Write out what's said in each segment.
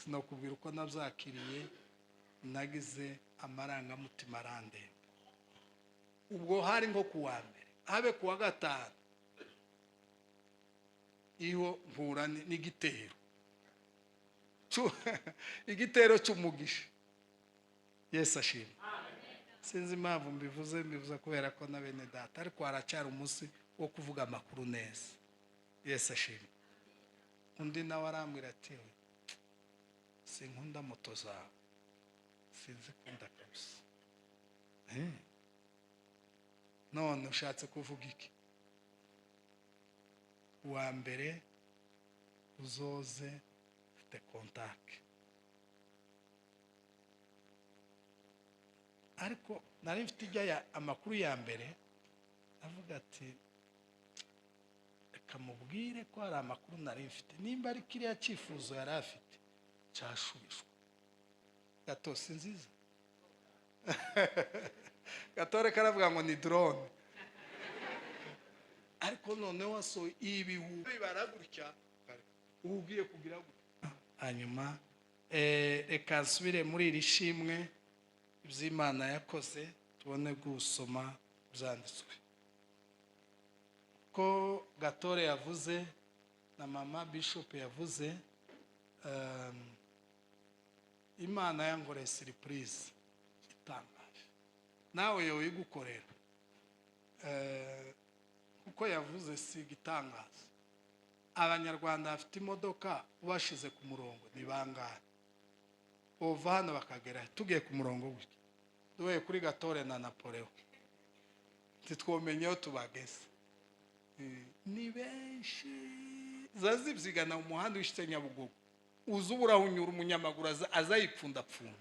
sinokubwira uko nabyakiriye, nagize amarangamutima arandemba. Ubwo hari nko kuwa mbere, habe kuwa gatanu iyo mpura n'igitero igitero cy'umugisha. Yesu ashimwe. Sinzi impamvu mbivuze kubera ko na bene data, ariko haracyari umunsi wo kuvuga amakuru neza. Yesu ashimwe. Undi nawe arambwira ati sinkunda moto zawe, sinzikunda kabisa. None ushatse kuvuga iki? Uwa mbere uzoze ufite kontakte. Ariko nari mfite ijya amakuru ya mbere, avuga ati reka mubwire ko hari amakuru nari mfite, nimba ari kiriya cyifuzo yari afite cyashubishwa. Gato si nziza Gatore karavuga ngo ni drone. Ariko none waso ibihu baragurya ugiye kugira gute. Hanyuma reka nsubire muri iri shimwe iby'Imana yakoze, tubone gusoma byanditswe. Ko Gatore yavuze na mama Bishop yavuze, Imana yangoreye surprise itangaje, nawe yo igukorera. Kuko yavuze si gitangaza. Abanyarwanda bafite imodoka ubashize ku murongo ni bangahe? Ova hano bakagera tugiye ku murongo gutya, duwe kuri Gatore na Napoleon, titwomenyeho tubageze. Ni benshi zazibyigana umuhanda w'ishite Nyabugogo, uzubura unyura umunyamaguru azayipfundapfunda.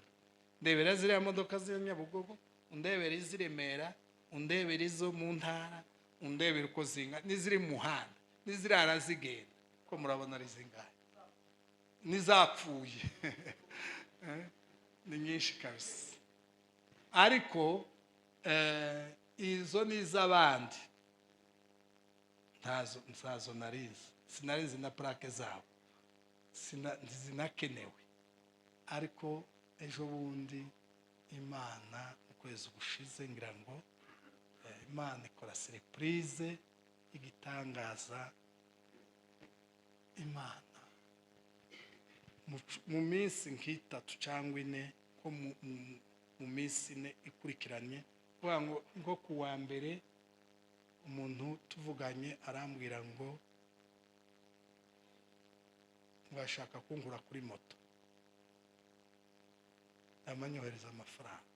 Ndebera ziriya modoka ziri Nyabugogo, undebera iziremera, undebera izo mu ntara, undebera uko zinga n'iziri mu muhanda, n'iziri arazigenda ko murabona ari zingahe, n'izapfuye ni nyinshi kabisa. Ariko izo n'iz'abandi ntazo narizi, sinarizi na plaque zabo, zinakenewe. Ariko ejo bundi Imana ukwezi gushize ngira ngo Imana ikora surprise igitangaza. Imana mu minsi nk'itatu cyangwa ine, ko mu minsi ine ikurikiranye, kuvuga ngo kuwa mbere umuntu tuvuganye arambwira ngo bashaka kungura kuri moto, amanyohereza amafaranga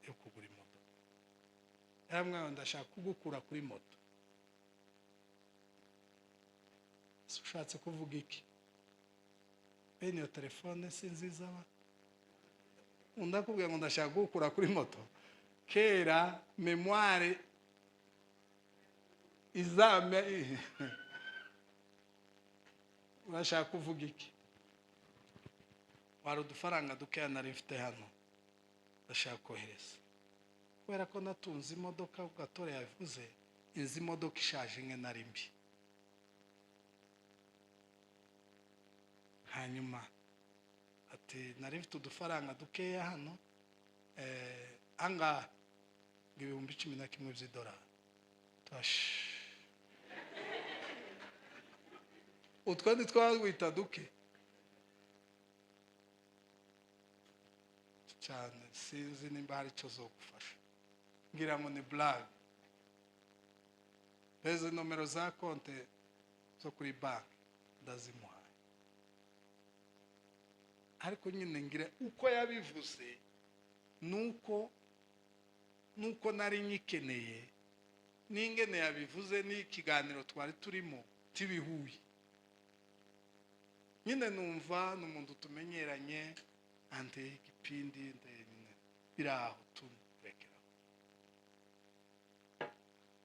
yo kugura imoto. Yaramwe ndashaka kugukura kuri moto. Ushatse kuvuga iki? Bene yo telefone si nziza ba, undakubwira ngo ndashaka kugukura kuri moto. Kera memoire izame urashaka kuvuga iki? Wari udufaranga dukeya nari mfite hano ndashaka kohereza, kubera ko natunze imodoka. Gatore yavuze izi modoka ishaje nke nari mbi. Hanyuma ati nari mfite udufaranga dukeya hano, anga ibihumbi 11 by'idolari. Twash utwandi twagwita duke cyane, sinzi nimba hari icyo zo gufasha. Ngira ngo ni blague. Beze nomero za konte zo kuri banki ndazimuhaye. Ariko nyine ngira uko yabivuze nuko nari nyikeneye, n'ingene yabivuze n'ikiganiro twari turimo tibihuye. Nyine numva n'umuntu tumenyeranye ante igipindi biraho turekera.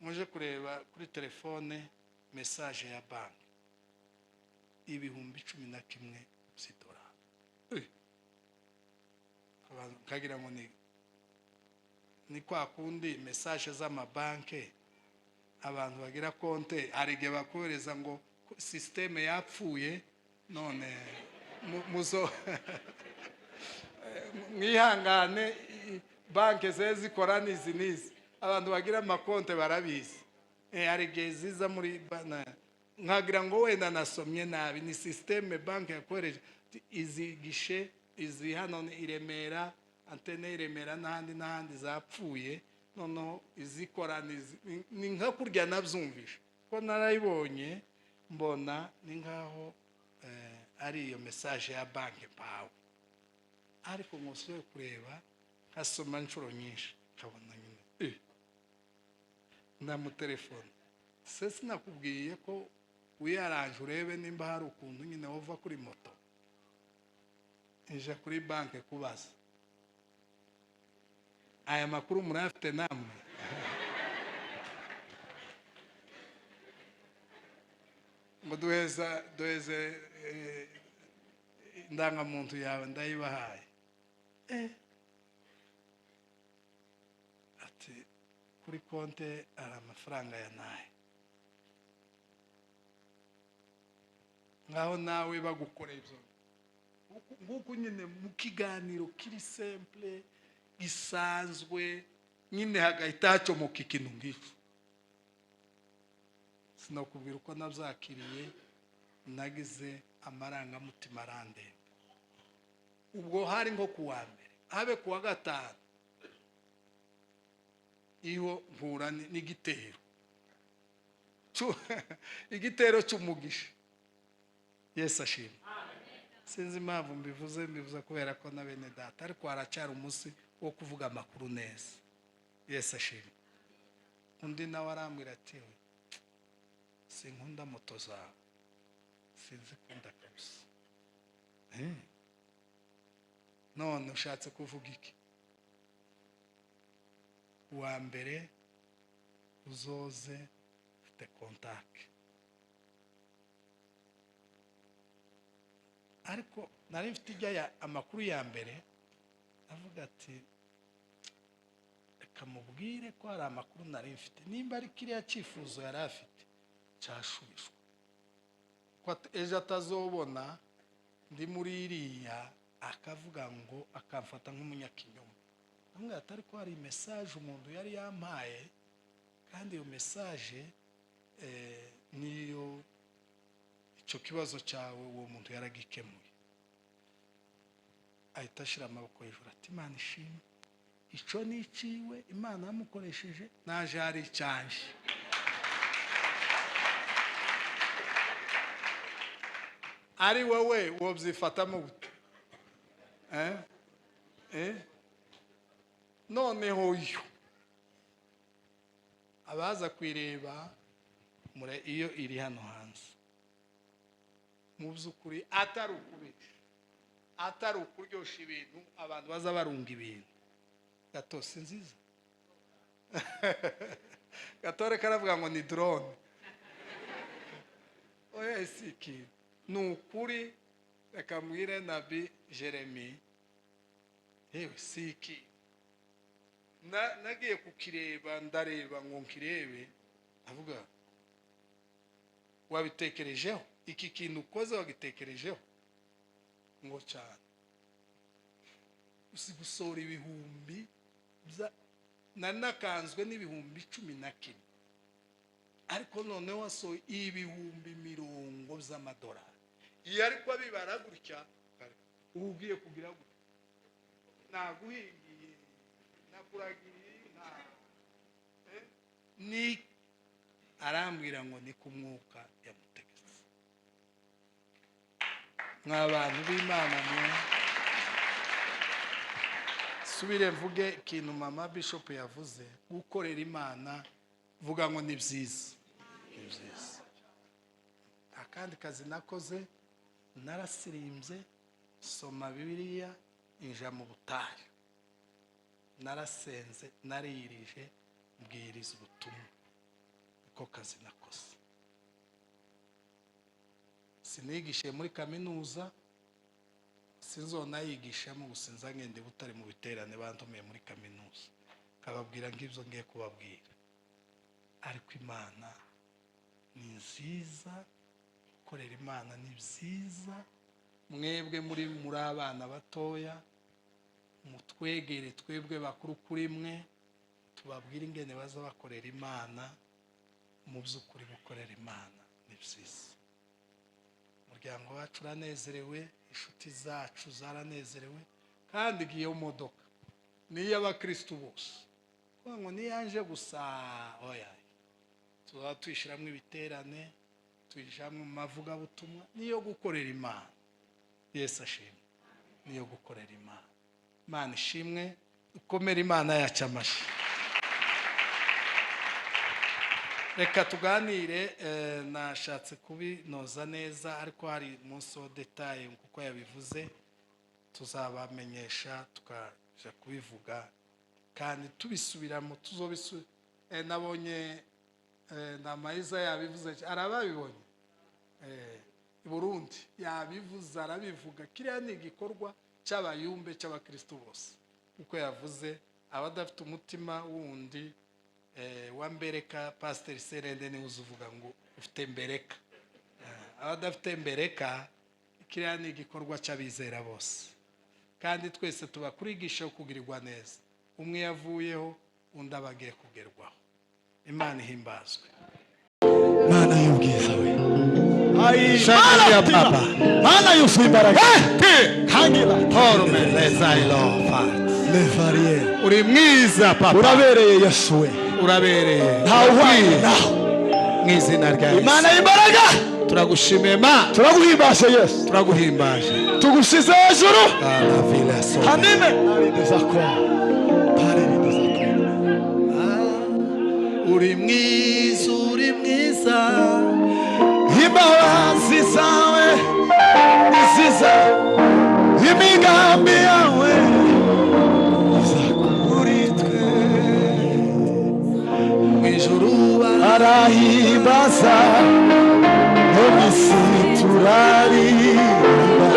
Muje kureba kuri telefone message ya banki, ibihumbi 11 by'idolari. Abantu kagira ngo ni kwa kundi message z'amabanke abantu bagira konte arige bakohereza ngo systeme yapfuye, none muzo mwihangane banke ze zikora n'izi abantu bagira amakonte barabizi hari igihe ziza muri nkagira ngo wenda nasomye nabi ni systeme banke yakoresha izi gishe izi hano i Remera antene i Remera n'ahandi zapfuye noneho izikora ni nka kurya nabyumvisha ko narayibonye mbona ni nkaho ari iyo message ya banke pawe ariko musoye kureba hasoma inshuro nyinshi kabona nyine na mu telefone se sinakubwiye ko uyaranje urebe nimba hari ukuntu nyine wova kuri moto ije kuri banke kubaza aya makuru murafite namwe ngo duheze indangamuntu yawe ndayibahaye ati kuri konte ari amafaranga ya naye ngaho nawe bagukoreye ibyo nguko nyine mu kiganiro kiri simple gisanzwe nyine hagahita hacomoka ikintu ngicyo sinakubwira uko nabyakiriye nagize amarangamutima arandemba ubwo hari nko kuwa mbere habe kuwa gatanu iyo mpura n'igitero igitero cy'umugisha Yesu ashimwe sinzi impamvu mbivuze kubera ko na bene data ariko haracyari umunsi wo kuvuga amakuru neza Yesu ashimwe undi nawe arambwira ati sinkunda moto zawe sinzikunda kabisa none ushatse kuvuga iki uwa mbere uzoze ufite kontakte ariko nari mfite ijya amakuru ya mbere avuga ati reka mubwire ko hari amakuru nari mfite nimba ari kiriya cyifuzo yari afite cyashubishwa ko ejo atazobona ndi muri iriya akavuga ngo akamfata nk'umunyakinyoma namwe atari ko hari message umuntu yari yampaye kandi iyo message niyo icyo kibazo cyawe uwo muntu yaragikemuye ahita ashyira amaboko hejuru ati Imana ishimwe icyo ni iciwe Imana yamukoresheje naje hari icyanje ari wowe wobyifatamo gute noneho yo abaza kwireba iyo iri hano hanze mu by'ukuri atari ukuryoshya ibintu abantu baza barunga ibintu gato si nziza gatore karavuga ngo ni drone oya isiki ni ukuri reka mbwire nabi Jeremy yewe siki nagiye kukireba ndareba ngo nkirebe avuga wabitekerejeho iki kintu ukoze wagitekerejeho ngo cyane usigusora ibihumbi nanakanzwe n'ibihumbi 11 ariko none wasoye ibihumbi 10 z'amadolari iyo ariko abibara gutya ugiye kugira gutya naguhingiye nakuragiye ni arambwira ngo ni ku mwuka yamutegetse nk'abantu b'Imana mwe subire mvuge ikintu mama Bishop yavuze gukorera Imana vuga ngo ni byiza akandi kazi nakoze narasirimbye soma Bibiliya inja mu butayu narasenze nariyirije mbwiriza ubutumwa ko kazi nakoze sinigishe muri kaminuza sinzona yigishamo gusinza ngende butari mu biterane bantumiye muri kaminuza kababwira ngibyo ngiye kubabwira ariko Imana ni nziza korera Imana ni byiza mwebwe muri abana batoya mutwegere twebwe bakuru kuri mwe tubabwire ingene baza bakorera Imana mu by'ukuri gukorera Imana ni byiza. Umuryango wacu uranezerewe, inshuti zacu zaranezerewe, kandi iyo modoka ni y'abakristo bose. Ngo niyanje gusa oya, tuba tuyishyiramo ibiterane, tuyishyiramo mavuga butumwa, niyo gukorera Imana. Yesu ashimwe, niyo gukorera Imana. Imana ishimwe, ukomere Imana yacu amashyi. Reka tuganire, nashatse kubinoza neza ariko hari umunsi wa detaye kuko yabivuze, tuzabamenyesha tukaja kubivuga kandi tubisubiramo nabonye na Mayiza yabivuze, arababibonye i Burundi yabivuze, arabivuga. Kiriya ni igikorwa cy'abayumbe cy'abakristo bose kuko yavuze abadafite umutima wundi wa mbereka. Pastor Serende ni uzuvuga ngo ufite mbereka, abadafite mbereka. Kiriya ni igikorwa cy'abizera bose kandi twese tubakurigisha kugirirwa neza. Umwe yavuyeho undi abagiye kugerwaho. Imana ihimbazwe. Mana y'ubwiza we, Shaka ya baba, Mana yuzuye imbaraga, hangira Torme lezailo fat. levarie, Uri mwiza papa, urabereye Yesu we, urabereye. ntawuhwanye nawe. Mu izina rya Yesu. Imana y'imbaraga, Turagushimiye ma, turaguhimbaje Yesu, turaguhimbaje. tugushize hejuru. La villa so. Amime. Uri mwiza, uri mwiza. Imbabazi zawe ni nziza, imigambi yawe iza kuri twe. Mu ijuru arahimbaza, no mu isi turaririmba.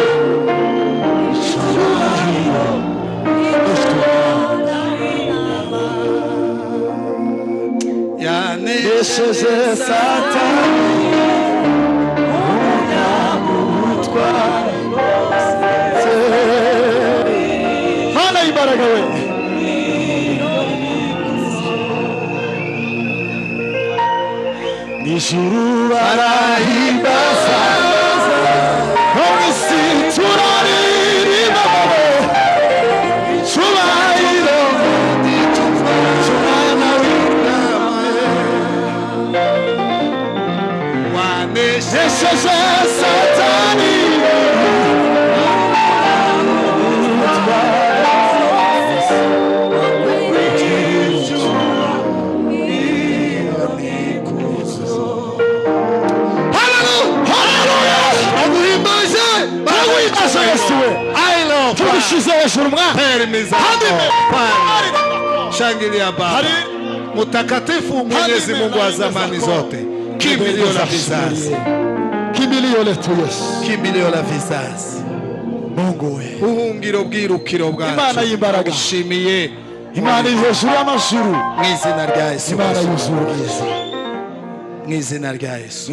Icyubahiro yanesheje Satani, umunyabutware. Mana y'imbaraga we, n'ijuru barahimbaza, no mu isi turaririmba. Icyubahiro cy'Umwana w'Intama, wanesheje Satani, Shangilia Baba. Mutakatifu Mwenyezi Mungu wa zamani zote. Kimbilio la vizazi. Kimbilio letu Yesu. Kimbilio la vizazi. Mungu we. Buhungiro bwirukiro bwacu. Imana y'imbaraga. Ushimiye. Imana iri hejuru y'amajuru. Mu izina rya Yesu. Imana yuzuye ubwiza. Mu izina rya Yesu.